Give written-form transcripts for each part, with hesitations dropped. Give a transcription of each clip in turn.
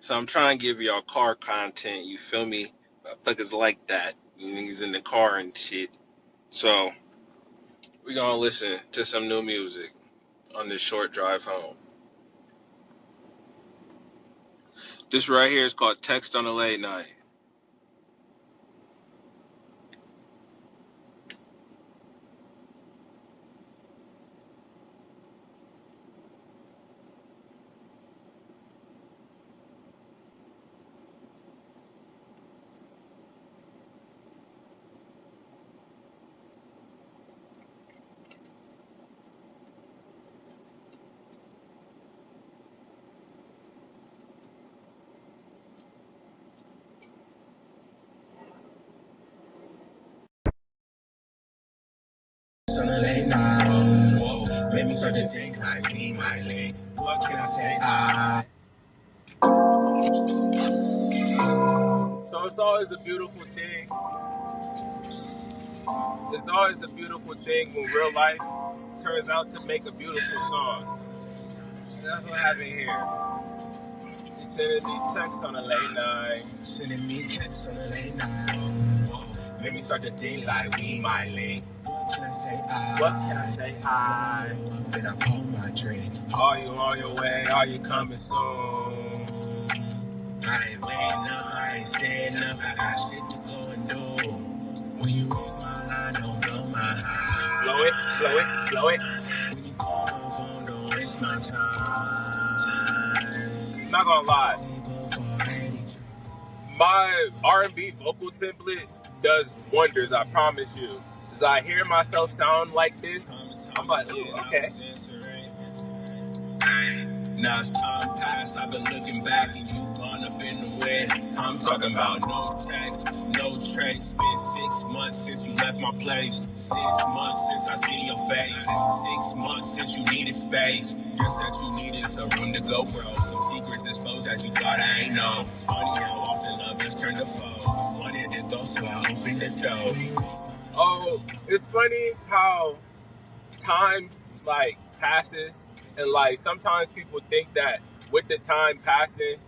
So I'm trying to give y'all car content, you feel me? Motherfuckers like that. You niggas in the car and shit. So we gonna listen to some new music on this short drive home. This right here is called Text on a Late Night. On a late night, whoa, made me start to think like me, my lane. What can I say? So it's always a beautiful thing. It's always a beautiful thing when real life turns out to make a beautiful song. And that's what happened here. You sending me texts on a late night. Sending me texts on a late night. Whoa, made me start to think like we, my lane. What can I say? What can I say? Then I hold my drink. Are you on your way? Are you coming soon? I ain't waiting up, I ain't staying up. I got shit to go and do. When you ring my line, don't blow my high. Blow it, blow it, blow it. When you call my phone, don't waste my time. Not gonna lie, my R&B vocal template does wonders, I promise you. As I hear myself sound like this, I'm like, ooh, okay. Now as time passed, I've been looking back and you gone up in the wind. I'm talking about no text, no trace. Been 6 months since you left my place. 6 months since I seen your face. 6 months since you needed space. Just that you needed some room to go, bro. Some secrets exposed that you thought I ain't know. Funny how often love just turned to foe. Wanted to go, so I opened the door. Oh, it's funny how time like passes and like sometimes people think that with the time passing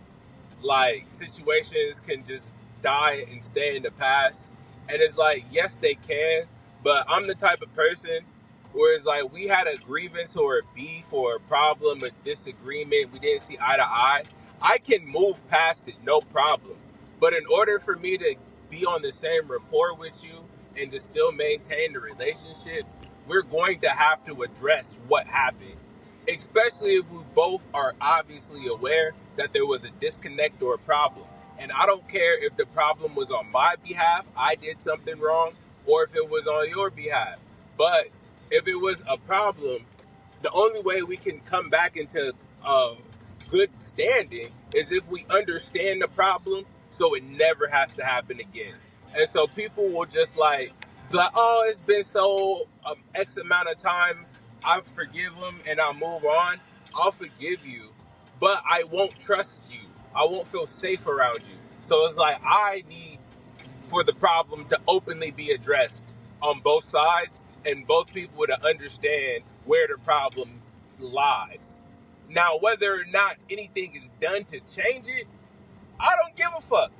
like situations can just die and stay in the past, and it's like yes they can, but I'm the type of person where it's like we had a grievance or a beef or a problem, a disagreement, we didn't see eye to eye. I can move past it, no problem, but in order for me to be on the same rapport with you and to still maintain the relationship, we're going to have to address what happened, especially if we both are obviously aware that there was a disconnect or a problem. And I don't care if the problem was on my behalf, I did something wrong, or if it was on your behalf. But if it was a problem, the only way we can come back into good standing is if we understand the problem so it never has to happen again. And so people will just be like, oh, it's been so X amount of time, I forgive them and I'll move on. I'll forgive you, but I won't trust you. I won't feel safe around you. So it's like I need for the problem to openly be addressed on both sides and both people to understand where the problem lies. Now, whether or not anything is done to change it, I don't give a fuck.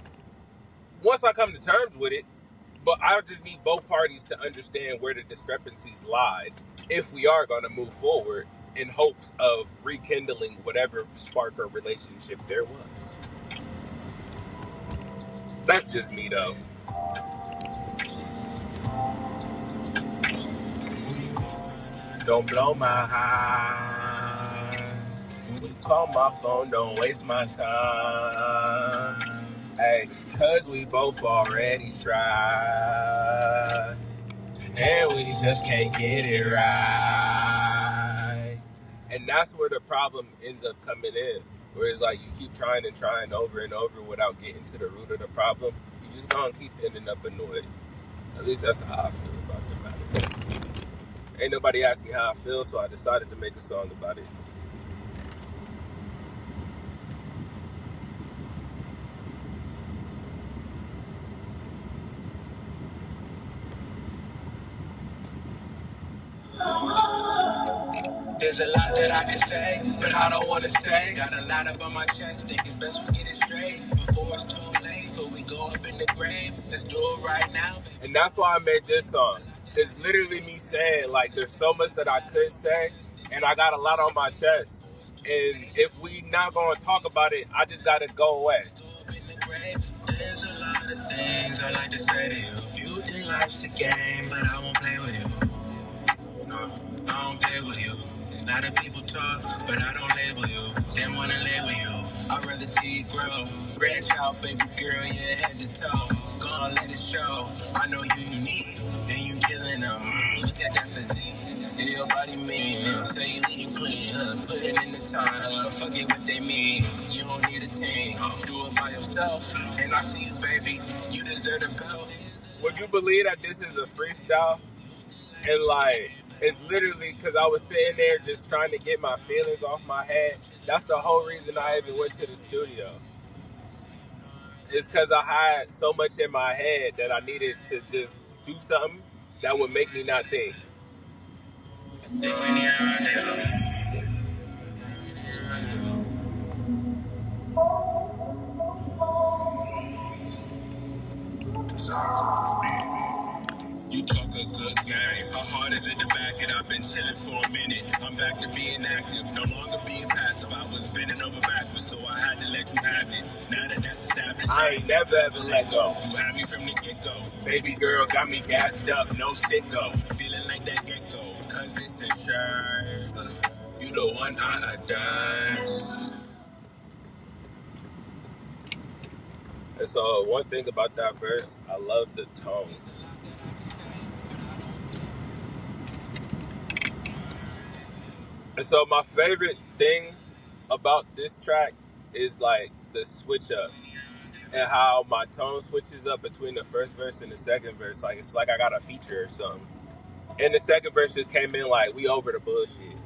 Once I come to terms with it, but I just need both parties to understand where the discrepancies lied if we are going to move forward in hopes of rekindling whatever spark or relationship there was. That's just me, though. Don't blow my high. When you call my phone, don't waste my time. Hey, cause we both already tried. And we just can't get it right. And that's where the problem ends up coming in. Where it's like you keep trying and trying over and over without getting to the root of the problem. You just gonna keep ending up annoyed. At least that's how I feel about the matter. Ain't nobody asked me how I feel, so I decided to make a song about it. There's a lot that I can say, but I don't wanna say. Got a lot up on my chest, think it's best we get it straight before it's too late. Before we go up in the grave, let's do it right now. And that's why I made this song. It's literally me saying, like, there's so much that I could say, and I got a lot on my chest. And if we not gonna talk about it, I just gotta go away. There's a lot of things I like to say to you. You think life's a game, but I won't play with you. No, I don't play with you. A lot of people talk, but I don't label you. They wanna label you. I'd rather see you grow. Branch out, baby girl, yeah, head to toe. Go on, let it show. I know you unique, and you killing them. Look at that physique. Yeah, your body mean. Say you need it clean. Put it in the time. Forget what they mean. You don't need a team. Do it by yourself. And I see you, baby. You deserve the belt. Would you believe that this is a freestyle? And like, it's literally because I was sitting there just trying to get my feelings off my head. That's the whole reason I even went to the studio. It's because I had so much in my head that I needed to just do something that would make me not think. You talk a good game. How hard is it to back it? I've been chilling for a minute. I'm back to being active, no longer being passive. I was bending over backwards, so I had to let you have it. Now that that's established, I ain't never ever let go. You had me from the get-go. Baby girl got me gassed up, no stick-go. Feeling like that get-go, cause it's a shirt. You the one I adore. And so one thing about that verse, I love the tone. And so my favorite thing about this track is like the switch up and how my tone switches up between the first verse and the second verse. Like it's like I got a feature or something. And the second verse just came in like we over the bullshit.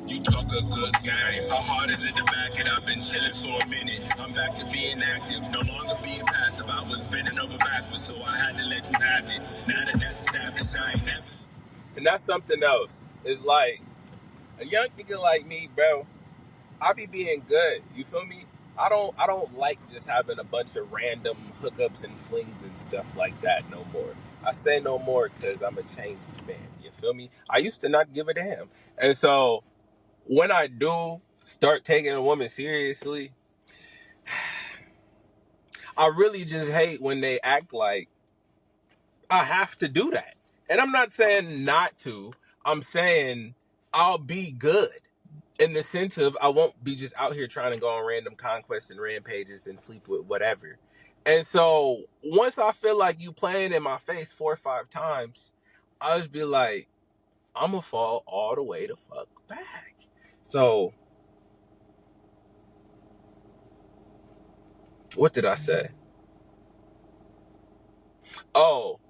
You talk a good game. How hard is it to back it up? Been chilling for a minute. I'm back to being active, no longer being passive. I was bending over backwards, so I had to let you have it. Now that that's established, I ain't never. And that's something else. It's like a young nigga like me, bro. I be being good. You feel me? I don't like just having a bunch of random hookups and flings and stuff like that no more. I say no more because I'm a changed man. You feel me? I used to not give a damn. And so when I do start taking a woman seriously, I really just hate when they act like I have to do that. And I'm not saying not to. I'm saying I'll be good. In the sense of I won't be just out here trying to go on random conquests and rampages and sleep with whatever. And so once I feel like you playing in my face 4 or 5 times, I'll just be like, I'm gonna fall all the way the fuck back. So what did I say? Oh,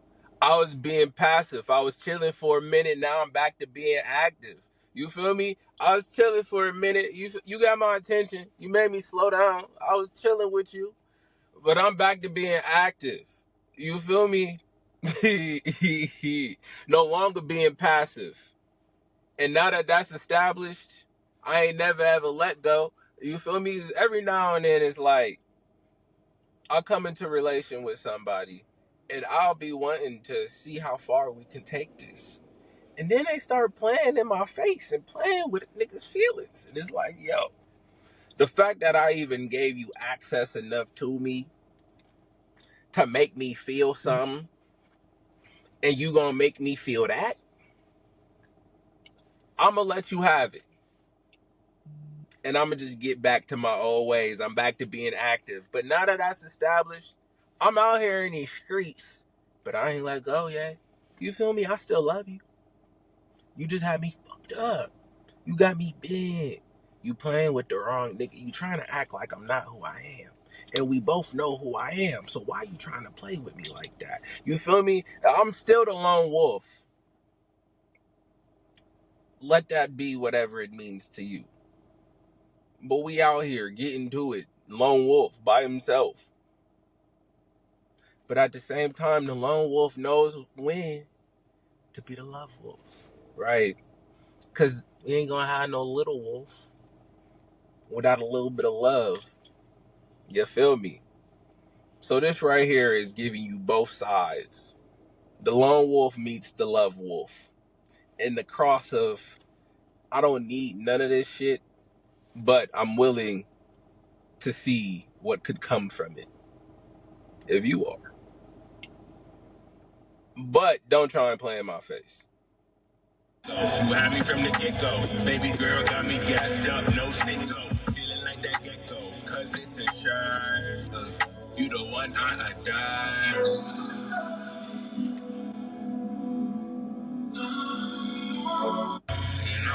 I was being passive. I was chilling for a minute. Now I'm back to being active. You feel me? I was chilling for a minute. You got my attention. You made me slow down. I was chilling with you. But I'm back to being active. You feel me? No longer being passive. And now that that's established, I ain't never ever let go. You feel me? Every now and then it's like, I'll come into relation with somebody and I'll be wanting to see how far we can take this. And then they start playing in my face and playing with niggas' feelings. And it's like, yo, the fact that I even gave you access enough to me to make me feel something, and you gonna make me feel that, I'm gonna let you have it. And I'm gonna just get back to my old ways. I'm back to being active. But now that that's established, I'm out here in these streets, but I ain't let go yet. You feel me? I still love you. You just had me fucked up. You got me big. You playing with the wrong nigga. You trying to act like I'm not who I am. And we both know who I am. So why you trying to play with me like that? You feel me? I'm still the lone wolf. Let that be whatever it means to you. But we out here getting to it. Lone wolf by himself. But at the same time, the lone wolf knows when to be the love wolf. Right? Because we ain't gonna have no little wolf without a little bit of love. You feel me? So this right here is giving you both sides. The lone wolf meets the love wolf. And the cross of, I don't need none of this shit, but I'm willing to see what could come from it. If you are. But don't try and play in my face. You had me from the get-go. Baby girl got me gassed up, no stingo. Feeling like that get-go, cause it's a shot. You the one I adore. You know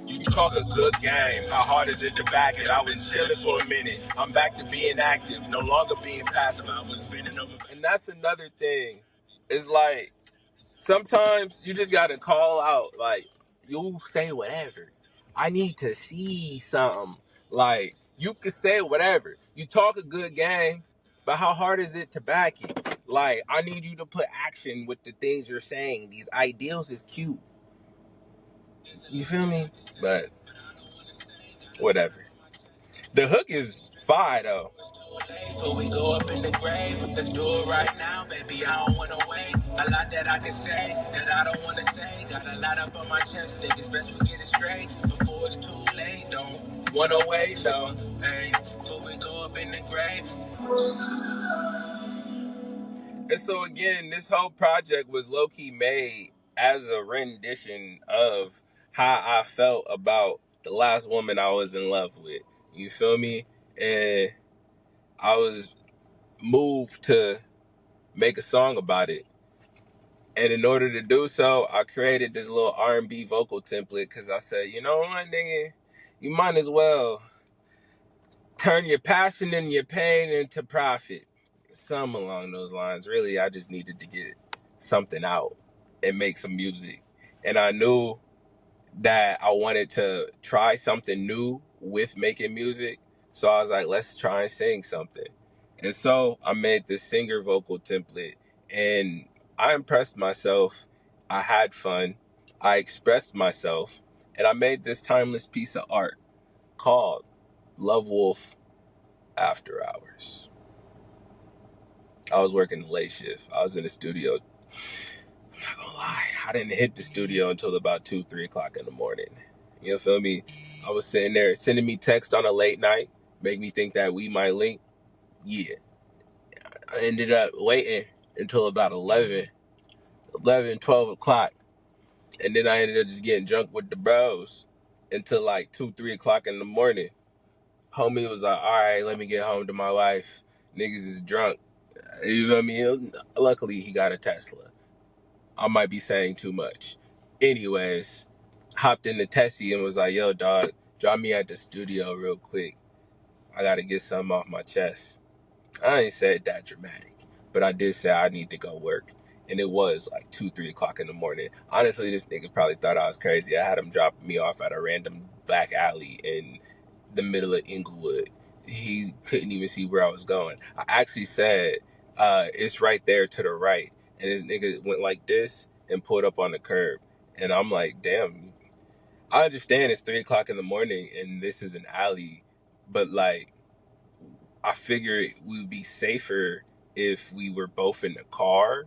you talk a good game. How hard is it to back it? I was chilling for a minute. I'm back to being active, no longer being passive. I was bending over. And that's another thing. It's like, sometimes you just gotta call out. Like, you say whatever. I need to see something. Like, you can say whatever. You talk a good game, but how hard is it to back it? Like, I need you to put action with the things you're saying. These ideals is cute. You feel me? But whatever. The hook is fire though. So we go up in the grave. Let's do it right now, baby. I don't wanna wait. A lot that I can say that I don't wanna say. Got a lot up on my chest. Think it's best we get it straight before it's too late. Don't wanna wait though. Hey, so we go up in the grave. And so again, this whole project was low-key made as a rendition of how I felt about the last woman I was in love with. You feel me? And I was moved to make a song about it. And in order to do so, I created this little R&B vocal template because I said, you know what, nigga? You might as well turn your passion and your pain into profit. Something along those lines. Really, I just needed to get something out and make some music. And I knew that I wanted to try something new with making music. So I was like, let's try and sing something. And so I made this singer vocal template and I impressed myself. I had fun. I expressed myself. And I made this timeless piece of art called Love Wolf After Hours. I was working the late shift. I was in the studio. I'm not gonna lie, I didn't hit the studio until about 2-3 o'clock in the morning. You feel me? I was sitting there sending me text on a late night, make me think that we might link. Yeah. I ended up waiting until about 11, 12 o'clock. And then I ended up just getting drunk with the bros until like 2-3 o'clock in the morning. Homie was like, all right, let me get home to my wife. Niggas is drunk. You know what I mean? Luckily, he got a Tesla. I might be saying too much. Anyways, hopped in the Tessie and was like, yo, dog, drop me at the studio real quick. I got to get something off my chest. I ain't said that dramatic, but I did say I need to go work. And it was like 2-3 o'clock in the morning. Honestly, this nigga probably thought I was crazy. I had him drop me off at a random back alley in the middle of Inglewood. He couldn't even see where I was going. I actually said, it's right there to the right. And this nigga went like this and pulled up on the curb. And I'm like, damn, I understand it's 3 o'clock in the morning and this is an alley, but like, I figured we would be safer if we were both in the car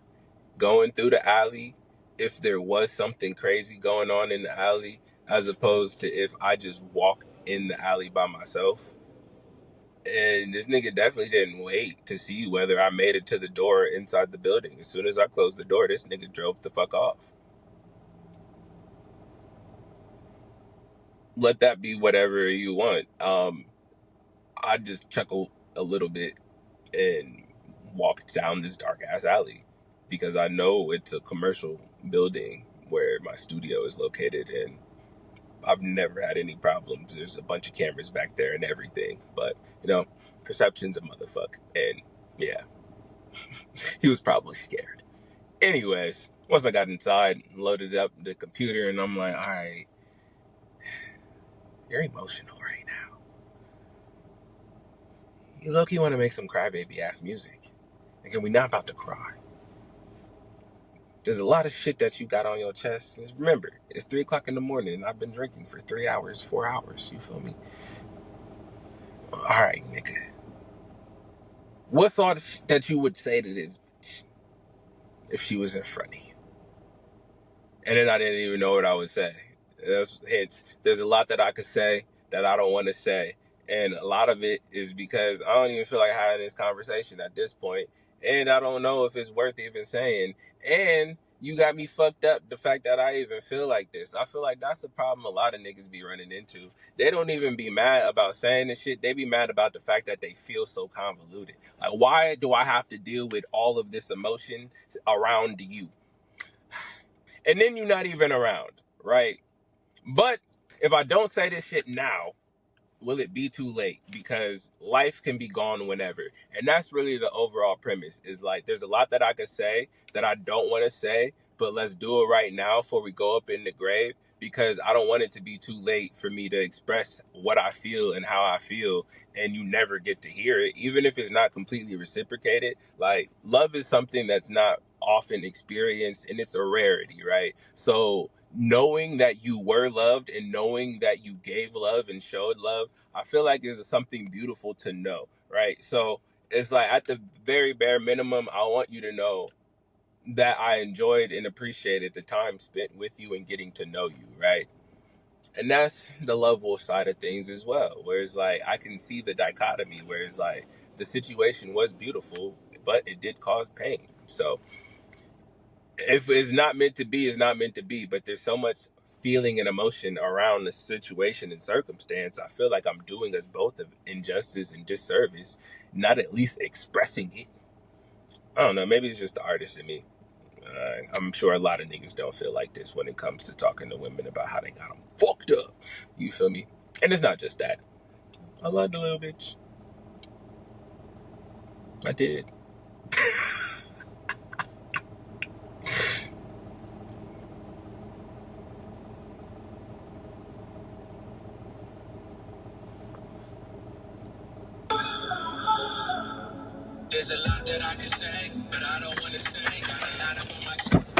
going through the alley, if there was something crazy going on in the alley, as opposed to if I just walked in the alley by myself. And this nigga definitely didn't wait to see whether I made it to the door inside the building. As soon as I closed the door, this nigga drove the fuck off. Let that be whatever you want. I just chuckled a little bit and walked down this dark ass alley because I know it's a commercial building where my studio is located, and I've never had any problems. There's a bunch of cameras back there and everything, but you know, perception's a motherfucker. And yeah, he was probably scared. Anyways, once I got inside, loaded up the computer, and I'm like, all right, You're emotional right now. You low-key want to make some crybaby ass music. And we not about to cry. There's a lot of shit that you got on your chest. Just remember, it's 3 o'clock in the morning and I've been drinking for 3 hours, 4 hours. You feel me? Alright, nigga. What's all the shit that you would say to this bitch if she was in front of you? And then I didn't even know what I would say. There's a lot that I could say that I don't want to say. And a lot of it is because I don't even feel like having this conversation at this point. And I don't know if it's worth even saying. And you got me fucked up the fact that I even feel like this. I feel like that's a problem a lot of niggas be running into. They don't even be mad about saying this shit. They be mad about the fact that they feel so convoluted. Like, why do I have to deal with all of this emotion around you? And then you're not even around, right? But if I don't say this shit now, will it be too late? Because life can be gone whenever. And that's really the overall premise, is like, there's a lot that I could say that I don't want to say, but let's do it right now before we go up in the grave, because I don't want it to be too late for me to express what I feel and how I feel, and you never get to hear it, even if it's not completely reciprocated. Like, love is something that's not often experienced, and it's a rarity, right? So knowing that you were loved and knowing that you gave love and showed love, I feel like is something beautiful to know, right? So it's like, at the very bare minimum, I want you to know that I enjoyed and appreciated the time spent with you and getting to know you, right? And that's the love wolf side of things as well, where it's like, I can see the dichotomy where it's like, the situation was beautiful, but it did cause pain. So if it's not meant to be, it's not meant to be. But there's so much feeling and emotion around the situation and circumstance. I feel like I'm doing us both of injustice and disservice, not at least expressing it. I don't know. Maybe it's just the artist in me. I'm sure a lot of niggas don't feel like this when it comes to talking to women about how they got them fucked up. You feel me? And it's not just that. I loved a little bitch. I did. There's a lot that I could say, but I don't want to say. Got a lot up on my chest.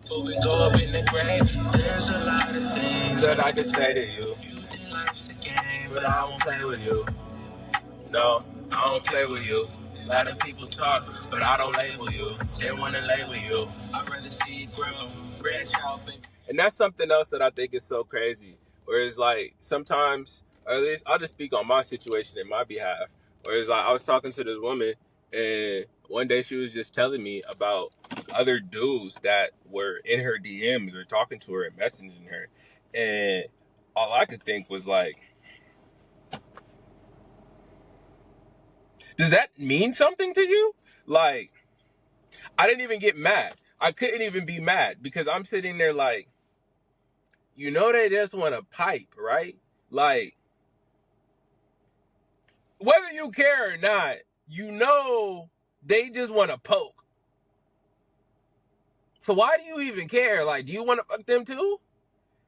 Before we go up in the grave, there's a lot of things that I could say to you. You think life's a game, but I won't play with you. No, I don't play with you. A lot of people talk, but I don't label you. They want to label you. I'd rather see it grow, branch out. And that's something else that I think is so crazy. Where it's like, sometimes, or at least I'll just speak on my situation in my behalf. Where it's like, I was talking to this woman, and one day she was just telling me about other dudes that were in her DMs or talking to her and messaging her. And all I could think was like, does that mean something to you? Like, I didn't even get mad. I couldn't even be mad because I'm sitting there like, you know, they just want to pipe, right? Like, whether you care or not, you know, they just want to poke. So why do you even care? Like, do you want to fuck them too?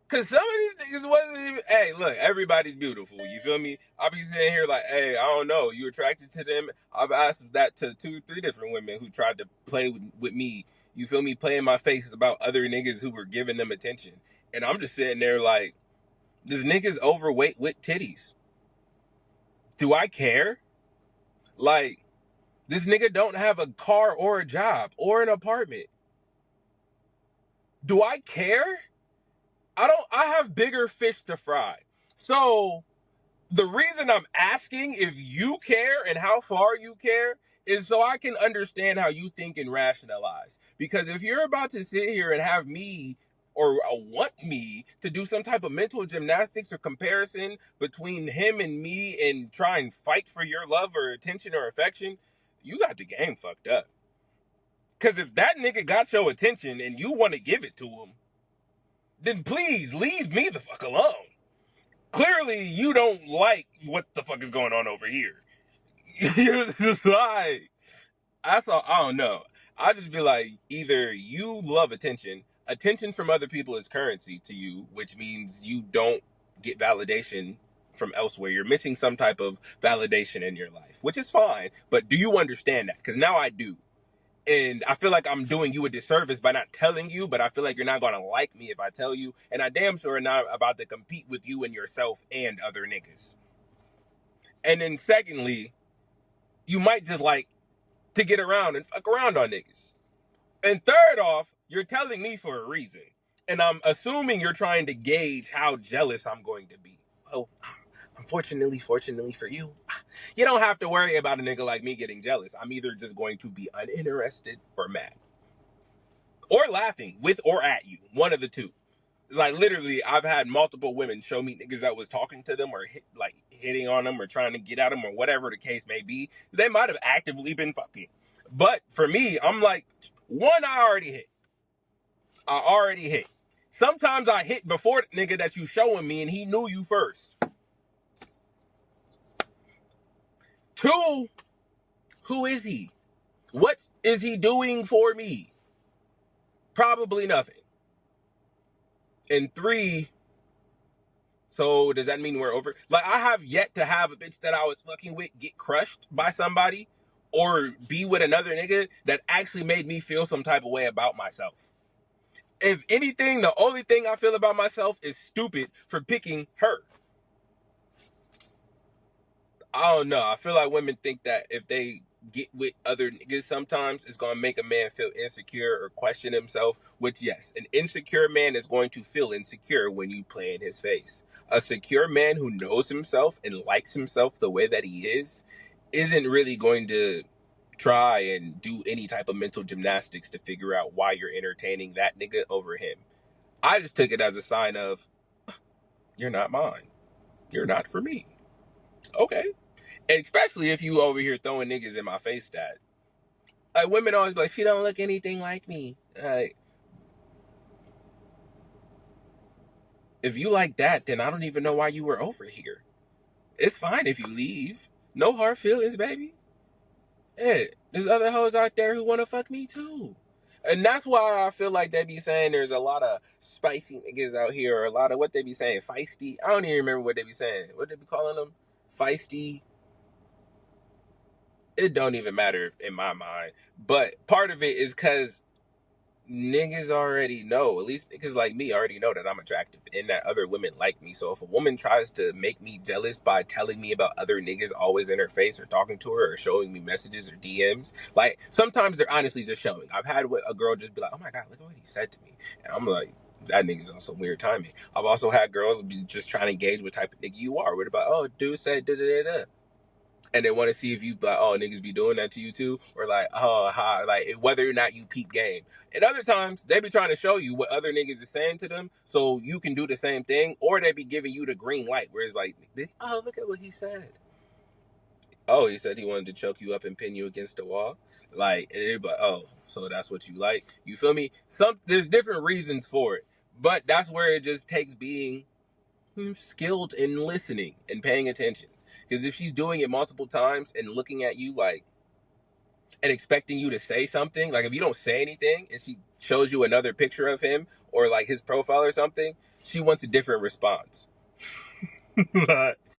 Because some of these niggas wasn't even, hey, look, everybody's beautiful. You feel me? I'll be sitting here like, hey, I don't know. You attracted to them? I've asked that to 2, 3 different women who tried to play with me. You feel me? Playing my face about other niggas who were giving them attention. And I'm just sitting there like, this nigga's overweight with titties. Do I care? Like, this nigga don't have a car or a job or an apartment. Do I care? I have bigger fish to fry. So the reason I'm asking if you care and how far you care is so I can understand how you think and rationalize. Because if you're about to sit here and have me or want me to do some type of mental gymnastics or comparison between him and me and try and fight for your love or attention or affection, you got the game fucked up. Because if that nigga got your attention and you want to give it to him, then please leave me the fuck alone. clearly you don't like what the fuck is going on over here. It's just like, I don't know. I just be like, either you love attention. Attention from other people is currency to you, which means you don't get validation from elsewhere. You're missing some type of validation in your life, which is fine. But do you understand that? Because now I do. And I feel like I'm doing you a disservice by not telling you, but I feel like you're not going to like me if I tell you. And I damn sure not about to compete with you and yourself and other niggas. And then secondly, you might just like to get around and fuck around on niggas. And third off, you're telling me for a reason. And I'm assuming you're trying to gauge how jealous I'm going to be. Well, unfortunately, fortunately for you, you don't have to worry about a nigga like me getting jealous. I'm either just going to be uninterested or mad. Or laughing with or at you. One of the two. Like, literally, I've had multiple women show me niggas that was talking to them or hitting on them or trying to get at them or whatever the case may be. They might have actively been fucking. But for me, I'm like, one, I already hit. Sometimes I hit before the nigga that you showing me and he knew you first. Two, who is he? What is he doing for me? Probably nothing. And three, so does that mean we're over? Like, I have yet to have a bitch that I was fucking with get crushed by somebody or be with another nigga that actually made me feel some type of way about myself. If anything, the only thing I feel about myself is stupid for picking her. I don't know. I feel like women think that if they get with other niggas sometimes, it's going to make a man feel insecure or question himself, which, yes, an insecure man is going to feel insecure when you play in his face. A secure man who knows himself and likes himself the way that he is isn't really going to try and do any type of mental gymnastics to figure out why you're entertaining that nigga over him. I just took it as a sign of, you're not mine. You're not for me. Okay. And especially if you over here throwing niggas in my face that. Like, women always be like, she don't look anything like me. If you like that, then I don't even know why you were over here. It's fine if you leave. No hard feelings, baby. Hey, there's other hoes out there who want to fuck me too. And that's why I feel like they be saying there's a lot of spicy niggas out here, or a lot of what they be saying, feisty. I don't even remember what they be saying. What they be calling them? Feisty. It don't even matter in my mind. But part of it is because niggas already know, at least niggas like me already know that I'm attractive and that other women like me. So if a woman tries to make me jealous by telling me about other niggas always in her face or talking to her or showing me messages or DMs, like, sometimes they're honestly just showing. I've had a girl just be like, oh my God, look at what he said to me. And I'm like, that nigga's on some weird timing. I've also had girls be just trying to gauge what type of nigga you are. What about, oh, dude said da-da-da-da. And they want to see if you like, oh, niggas be doing that to you too, or like, oh, hi, like whether or not you peep game. And other times they be trying to show you what other niggas is saying to them, so you can do the same thing, or they be giving you the green light, where it's like, oh, look at what he said. Oh, he said he wanted to choke you up and pin you against the wall, like, and they're like, oh, so that's what you like. You feel me? There's different reasons for it, but that's where it just takes being skilled in listening and paying attention. Because if she's doing it multiple times and looking at you like, and expecting you to say something, like if you don't say anything and she shows you another picture of him or like his profile or something, she wants a different response.